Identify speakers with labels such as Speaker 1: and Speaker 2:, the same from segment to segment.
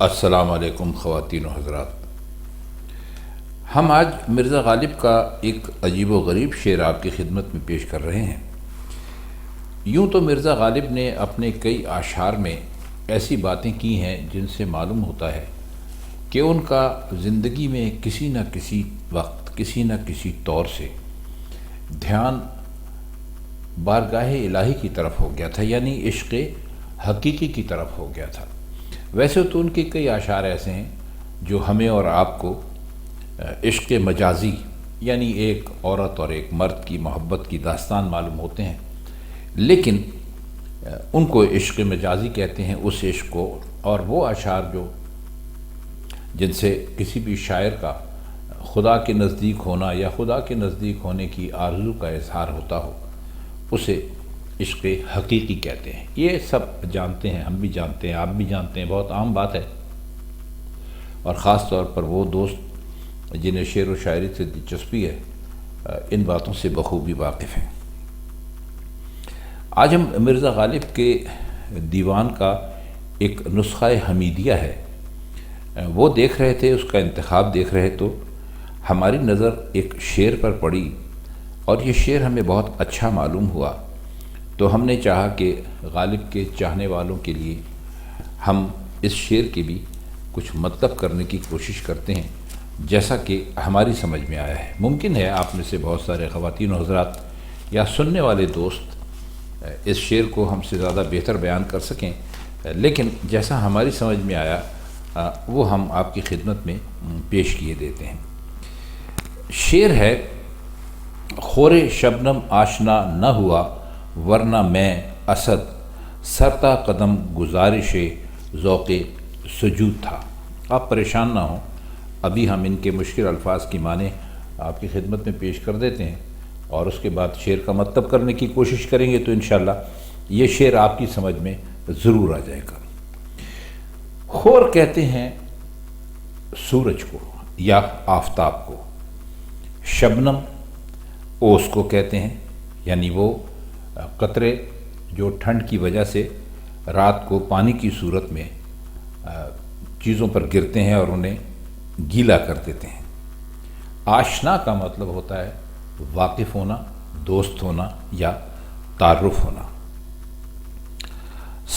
Speaker 1: السلام علیکم خواتین و حضرات۔ ہم آج مرزا غالب کا ایک عجیب و غریب شعر آپ کی خدمت میں پیش کر رہے ہیں۔ یوں تو مرزا غالب نے اپنے کئی اشعار میں ایسی باتیں کی ہیں جن سے معلوم ہوتا ہے کہ ان کا زندگی میں کسی نہ کسی وقت کسی نہ کسی طور سے دھیان بارگاہ الہی کی طرف ہو گیا تھا، یعنی عشق حقیقی کی طرف ہو گیا تھا۔ ویسے تو ان کے کئی اشعار ایسے ہیں جو ہمیں اور آپ کو عشق مجازی یعنی ایک عورت اور ایک مرد کی محبت کی داستان معلوم ہوتے ہیں، لیکن ان کو عشق مجازی کہتے ہیں اس عشق کو، اور وہ اشعار جو جن سے کسی بھی شاعر کا خدا کے نزدیک ہونا یا خدا کے نزدیک ہونے کی آرزو کا اظہار ہوتا ہو اسے عشق حقیقی کہتے ہیں۔ یہ سب جانتے ہیں، ہم بھی جانتے ہیں، آپ بھی جانتے ہیں، بہت عام بات ہے، اور خاص طور پر وہ دوست جنہیں شعر و شاعری سے دلچسپی ہے ان باتوں سے بخوبی واقف ہیں۔ آج ہم مرزا غالب کے دیوان کا ایک نسخہ حمیدیہ ہے وہ دیکھ رہے تھے، اس کا انتخاب دیکھ رہے تو ہماری نظر ایک شعر پر پڑی، اور یہ شعر ہمیں بہت اچھا معلوم ہوا، تو ہم نے چاہا کہ غالب کے چاہنے والوں کے لیے ہم اس شعر کے بھی کچھ مطلب کرنے کی کوشش کرتے ہیں جیسا کہ ہماری سمجھ میں آیا ہے۔ ممکن ہے آپ میں سے بہت سارے خواتین و حضرات یا سننے والے دوست اس شعر کو ہم سے زیادہ بہتر بیان کر سکیں، لیکن جیسا ہماری سمجھ میں آیا وہ ہم آپ کی خدمت میں پیش کیے دیتے ہیں۔ شعر ہے: خور شبنم آشنا نہ ہوا ورنہ میں اسد، سرتا قدم گزارش ذوق سجود تھا۔ آپ پریشان نہ ہوں، ابھی ہم ان کے مشکل الفاظ کی معنی آپ کی خدمت میں پیش کر دیتے ہیں، اور اس کے بعد شعر کا مطلب کرنے کی کوشش کریں گے تو انشاءاللہ یہ شعر آپ کی سمجھ میں ضرور آ جائے گا۔ خور کہتے ہیں سورج کو یا آفتاب کو، شبنم اوس کو کہتے ہیں، یعنی وہ قطرے جو ٹھنڈ کی وجہ سے رات کو پانی کی صورت میں چیزوں پر گرتے ہیں اور انہیں گیلا کر دیتے ہیں۔ آشنا کا مطلب ہوتا ہے واقف ہونا، دوست ہونا یا تعارف ہونا۔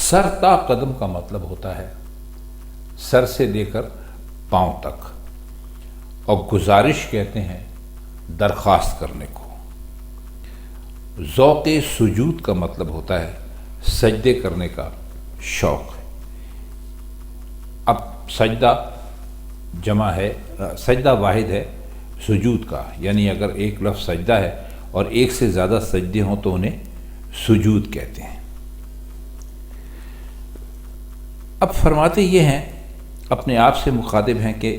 Speaker 1: سر تا قدم کا مطلب ہوتا ہے سر سے لے کر پاؤں تک، اور گزارش کہتے ہیں درخواست کرنے کو۔ ذوق سجود کا مطلب ہوتا ہے سجدے کرنے کا شوق۔ اب سجدہ جمع ہے، سجدہ واحد ہے سجود کا، یعنی اگر ایک لفظ سجدہ ہے اور ایک سے زیادہ سجدے ہوں تو انہیں سجود کہتے ہیں۔ اب فرماتے یہ ہیں، اپنے آپ سے مخاطب ہیں کہ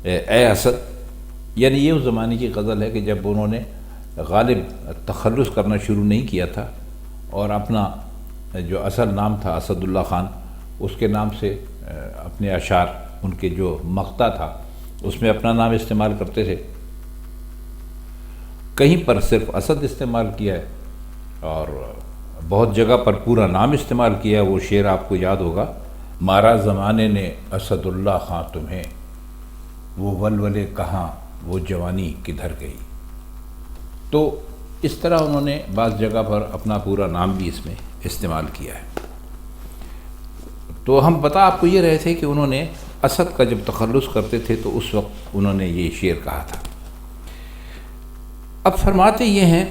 Speaker 1: اے اسد، یعنی یہ اس زمانے کی غزل ہے کہ جب انہوں نے غالب تخلص کرنا شروع نہیں کیا تھا اور اپنا جو اصل نام تھا اسد اللہ خان، اس کے نام سے اپنے اشعار، ان کے جو مقطع تھا اس میں اپنا نام استعمال کرتے تھے، کہیں پر صرف اسد استعمال کیا ہے اور بہت جگہ پر پورا نام استعمال کیا ہے۔ وہ شعر آپ کو یاد ہوگا: مارا زمانے نے اسد اللہ خان تمہیں، وہ ولولے کہاں وہ جوانی کدھر گئی۔ تو اس طرح انہوں نے بعض جگہ پر اپنا پورا نام بھی اس میں استعمال کیا ہے۔ تو ہم بتا آپ کو یہ رہے تھے کہ انہوں نے اسد کا جب تخلص کرتے تھے تو اس وقت انہوں نے یہ شعر کہا تھا۔ اب فرماتے یہ ہیں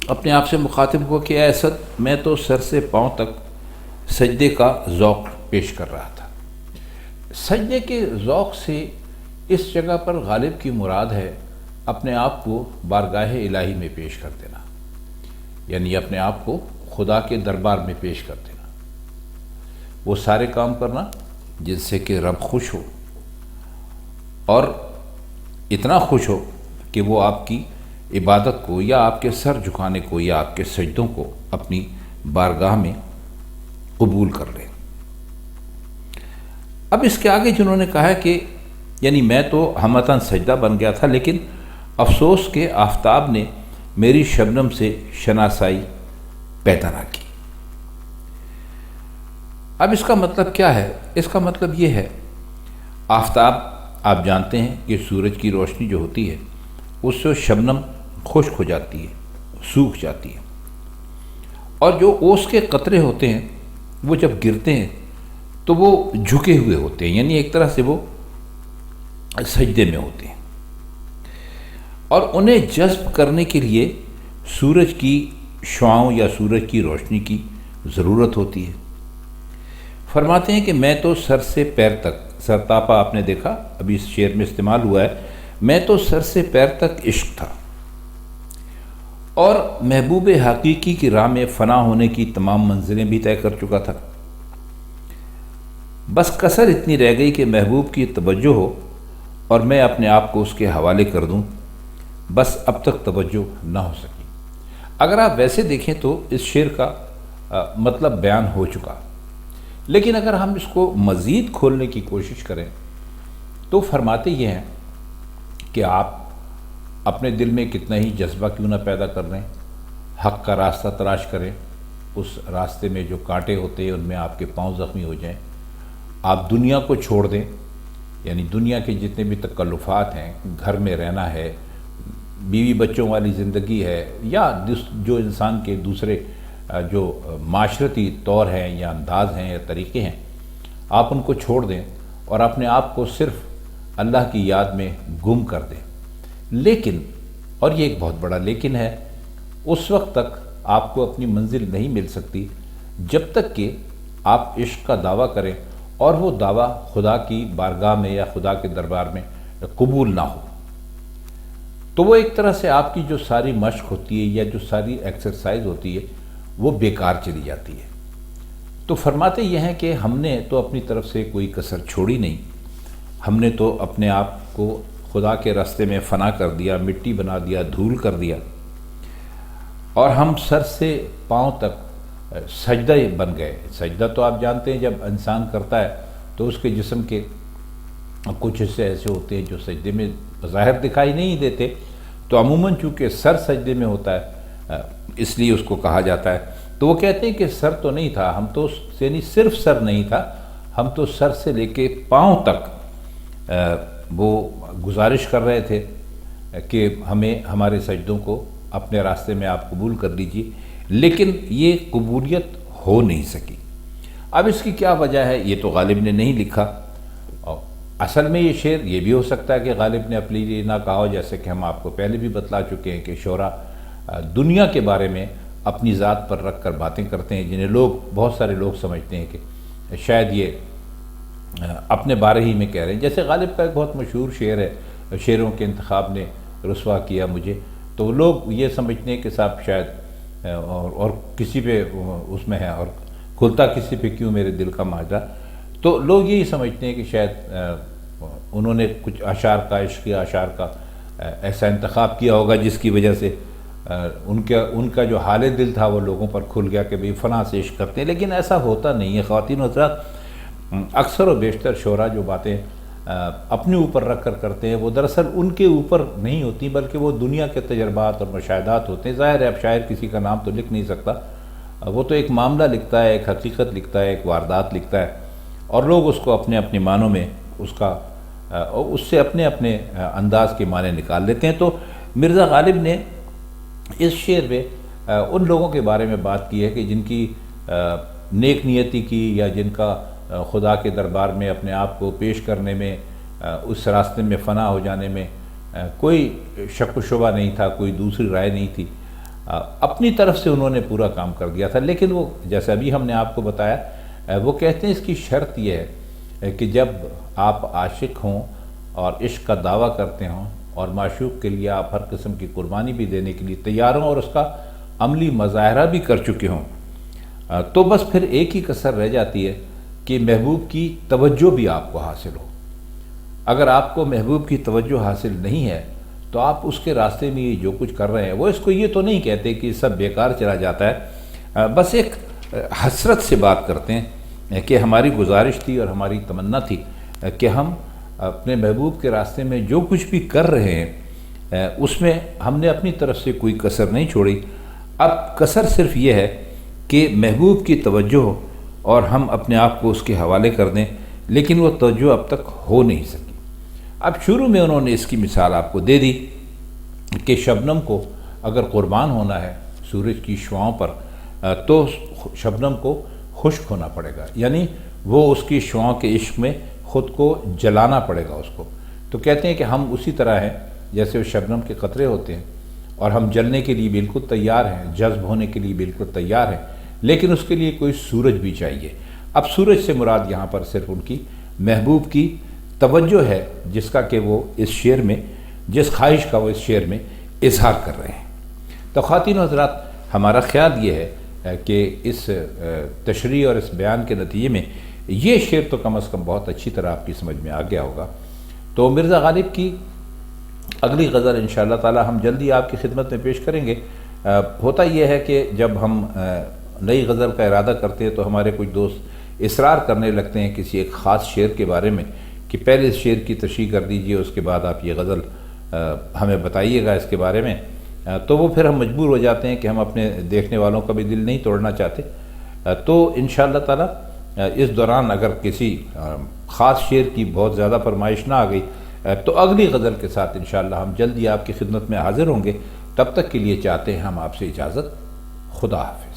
Speaker 1: اپنے آپ سے مخاطب کو کہ اے اسد، میں تو سر سے پاؤں تک سجدے کا ذوق پیش کر رہا تھا۔ سجدے کے ذوق سے اس جگہ پر غالب کی مراد ہے اپنے آپ کو بارگاہ الہی میں پیش کر دینا، یعنی اپنے آپ کو خدا کے دربار میں پیش کر دینا، وہ سارے کام کرنا جن سے کہ رب خوش ہو، اور اتنا خوش ہو کہ وہ آپ کی عبادت کو یا آپ کے سر جھکانے کو یا آپ کے سجدوں کو اپنی بارگاہ میں قبول کر لے۔ اب اس کے آگے جنہوں نے کہا کہ یعنی میں تو ہمتاً سجدہ بن گیا تھا، لیکن افسوس کہ آفتاب نے میری شبنم سے شناسائی پیدا نہ کی۔ اب اس کا مطلب کیا ہے؟ اس کا مطلب یہ ہے، آفتاب آپ جانتے ہیں کہ سورج کی روشنی جو ہوتی ہے اس سے شبنم خشک ہو جاتی ہے، سوکھ جاتی ہے، اور جو اوس کے قطرے ہوتے ہیں وہ جب گرتے ہیں تو وہ جھکے ہوئے ہوتے ہیں، یعنی ایک طرح سے وہ سجدے میں ہوتے ہیں، اور انہیں جذب کرنے کے لیے سورج کی شعاؤں یا سورج کی روشنی کی ضرورت ہوتی ہے۔ فرماتے ہیں کہ میں تو سر سے پیر تک، سرتاپا آپ نے دیکھا ابھی اس شعر میں استعمال ہوا ہے، میں تو سر سے پیر تک عشق تھا، اور محبوب حقیقی کی راہ میں فنا ہونے کی تمام منزلیں بھی طے کر چکا تھا۔ بس کسر اتنی رہ گئی کہ محبوب کی توجہ ہو اور میں اپنے آپ کو اس کے حوالے کر دوں، بس اب تک توجہ نہ ہو سکی۔ اگر آپ ویسے دیکھیں تو اس شعر کا مطلب بیان ہو چکا، لیکن اگر ہم اس کو مزید کھولنے کی کوشش کریں تو فرماتے یہ ہیں کہ آپ اپنے دل میں کتنا ہی جذبہ کیوں نہ پیدا کر رہے ہیں، حق کا راستہ تلاش کریں، اس راستے میں جو کانٹے ہوتے ہیں ان میں آپ کے پاؤں زخمی ہو جائیں، آپ دنیا کو چھوڑ دیں، یعنی دنیا کے جتنے بھی تکلفات ہیں، گھر میں رہنا ہے، بیوی بچوں والی زندگی ہے، یا جو انسان کے دوسرے جو معاشرتی طور ہیں یا انداز ہیں یا طریقے ہیں، آپ ان کو چھوڑ دیں اور اپنے آپ کو صرف اللہ کی یاد میں گم کر دیں۔ لیکن، اور یہ ایک بہت بڑا لیکن ہے، اس وقت تک آپ کو اپنی منزل نہیں مل سکتی جب تک کہ آپ عشق کا دعویٰ کریں اور وہ دعویٰ خدا کی بارگاہ میں یا خدا کے دربار میں قبول نہ ہو، تو وہ ایک طرح سے آپ کی جو ساری مشق ہوتی ہے یا جو ساری ایکسرسائز ہوتی ہے وہ بیکار چلی جاتی ہے۔ تو فرماتے یہ ہیں کہ ہم نے تو اپنی طرف سے کوئی کسر چھوڑی نہیں، ہم نے تو اپنے آپ کو خدا کے راستے میں فنا کر دیا، مٹی بنا دیا، دھول کر دیا، اور ہم سر سے پاؤں تک سجدہ بن گئے۔ سجدہ تو آپ جانتے ہیں جب انسان کرتا ہے تو اس کے جسم کے کچھ حصے ایسے ہوتے ہیں جو سجدے میں ظاہر دکھائی نہیں دیتے، تو عموماً چونکہ سر سجدے میں ہوتا ہے اس لیے اس کو کہا جاتا ہے۔ تو وہ کہتے ہیں کہ سر تو نہیں تھا، ہم تو یعنی صرف سر نہیں تھا، ہم تو سر سے لے کے پاؤں تک وہ گزارش کر رہے تھے کہ ہمیں ہمارے سجدوں کو اپنے راستے میں آپ قبول کر لیجیے، لیکن یہ قبولیت ہو نہیں سکی۔ اب اس کی کیا وجہ ہے یہ تو غالب نے نہیں لکھا، اور اصل میں یہ شعر یہ بھی ہو سکتا ہے کہ غالب نے اپنے لیے نہ کہا ہو، جیسے کہ ہم آپ کو پہلے بھی بتلا چکے ہیں کہ شعرا دنیا کے بارے میں اپنی ذات پر رکھ کر باتیں کرتے ہیں، جنہیں بہت سارے لوگ سمجھتے ہیں کہ شاید یہ اپنے بارے ہی میں کہہ رہے ہیں۔ جیسے غالب کا ایک بہت مشہور شعر ہے، شعروں کے انتخاب نے رسوا کیا مجھے، تو لوگ یہ سمجھتے ہیں کہ صاحب شاید اور کسی پہ اس میں ہے، اور کھلتا کسی پہ کیوں میرے دل کا ماجرا، تو لوگ یہی سمجھتے ہیں کہ شاید انہوں نے کچھ اشعار کا، عشقی اشعار کا ایسا انتخاب کیا ہوگا جس کی وجہ سے ان کا جو حال دل تھا وہ لوگوں پر کھل گیا کہ بھئی فلاں سے عشق کرتے ہیں، لیکن ایسا ہوتا نہیں ہے۔ خواتین و حضرات، اکثر و بیشتر شعراء جو باتیں اپنے اوپر رکھ کر کرتے ہیں وہ دراصل ان کے اوپر نہیں ہوتی، بلکہ وہ دنیا کے تجربات اور مشاہدات ہوتے ہیں۔ ظاہر ہے اب شاعر کسی کا نام تو لکھ نہیں سکتا، وہ تو ایک معاملہ لکھتا ہے، ایک حقیقت لکھتا ہے، ایک واردات لکھتا ہے، اور لوگ اس کو اپنے اپنے معنوں میں اس سے اپنے اپنے انداز کے معنی نکال لیتے ہیں۔ تو مرزا غالب نے اس شعر میں ان لوگوں کے بارے میں بات کی ہے کہ جن کی نیک نیتی کی یا جن کا خدا کے دربار میں اپنے آپ کو پیش کرنے میں، اس راستے میں فنا ہو جانے میں کوئی شک و شبہ نہیں تھا، کوئی دوسری رائے نہیں تھی، اپنی طرف سے انہوں نے پورا کام کر دیا تھا۔ لیکن وہ جیسا ابھی ہم نے آپ کو بتایا، وہ کہتے ہیں اس کی شرط یہ ہے کہ جب آپ عاشق ہوں اور عشق کا دعویٰ کرتے ہوں اور معشوق کے لیے آپ ہر قسم کی قربانی بھی دینے کے لیے تیار ہوں اور اس کا عملی مظاہرہ بھی کر چکے ہوں، تو بس پھر ایک ہی کسر رہ جاتی ہے کہ محبوب کی توجہ بھی آپ کو حاصل ہو۔ اگر آپ کو محبوب کی توجہ حاصل نہیں ہے تو آپ اس کے راستے میں جو کچھ کر رہے ہیں، وہ اس کو یہ تو نہیں کہتے کہ سب بیکار چلا جاتا ہے، بس ایک حسرت سے بات کرتے ہیں کہ ہماری گزارش تھی اور ہماری تمنا تھی کہ ہم اپنے محبوب کے راستے میں جو کچھ بھی کر رہے ہیں اس میں ہم نے اپنی طرف سے کوئی کسر نہیں چھوڑی۔ اب کسر صرف یہ ہے کہ محبوب کی توجہ اور ہم اپنے آپ کو اس کے حوالے کر دیں، لیکن وہ توجہ اب تک ہو نہیں سکی۔ اب شروع میں انہوں نے اس کی مثال آپ کو دے دی کہ شبنم کو اگر قربان ہونا ہے سورج کی شعاؤں پر تو شبنم کو خشک ہونا پڑے گا، یعنی وہ اس کی شعاؤں کے عشق میں خود کو جلانا پڑے گا اس کو۔ تو کہتے ہیں کہ ہم اسی طرح ہیں جیسے وہ شبنم کے قطرے ہوتے ہیں، اور ہم جلنے کے لیے بالکل تیار ہیں، جذب ہونے کے لیے بالکل تیار ہیں، لیکن اس کے لیے کوئی سورج بھی چاہیے۔ اب سورج سے مراد یہاں پر صرف ان کی محبوب کی توجہ ہے، جس کا کہ وہ اس شعر میں، جس خواہش کا وہ اس شعر میں اظہار کر رہے ہیں۔ تو خواتین و حضرات، ہمارا خیال یہ ہے کہ اس تشریح اور اس بیان کے نتیجے میں یہ شعر تو کم از کم بہت اچھی طرح آپ کی سمجھ میں آ گیا ہوگا۔ تو مرزا غالب کی اگلی غزل انشاءاللہ تعالی ہم جلدی آپ کی خدمت میں پیش کریں گے۔ ہوتا یہ ہے کہ جب ہم نئی غزل کا ارادہ کرتے ہیں تو ہمارے کچھ دوست اصرار کرنے لگتے ہیں کسی ایک خاص شعر کے بارے میں کہ پہلے اس شعر کی تشریح کر دیجئے، اس کے بعد آپ یہ غزل ہمیں بتائیے گا اس کے بارے میں۔ تو وہ پھر ہم مجبور ہو جاتے ہیں کہ ہم اپنے دیکھنے والوں کا بھی دل نہیں توڑنا چاہتے۔ تو انشاءاللہ تعالی اس دوران اگر کسی خاص شعر کی بہت زیادہ فرمائش نہ آ گئی تو اگلی غزل کے ساتھ انشاءاللہ ہم جلدی آپ کی خدمت میں حاضر ہوں گے۔ تب تک کے لیے چاہتے ہیں ہم آپ سے اجازت۔ خدا حافظ۔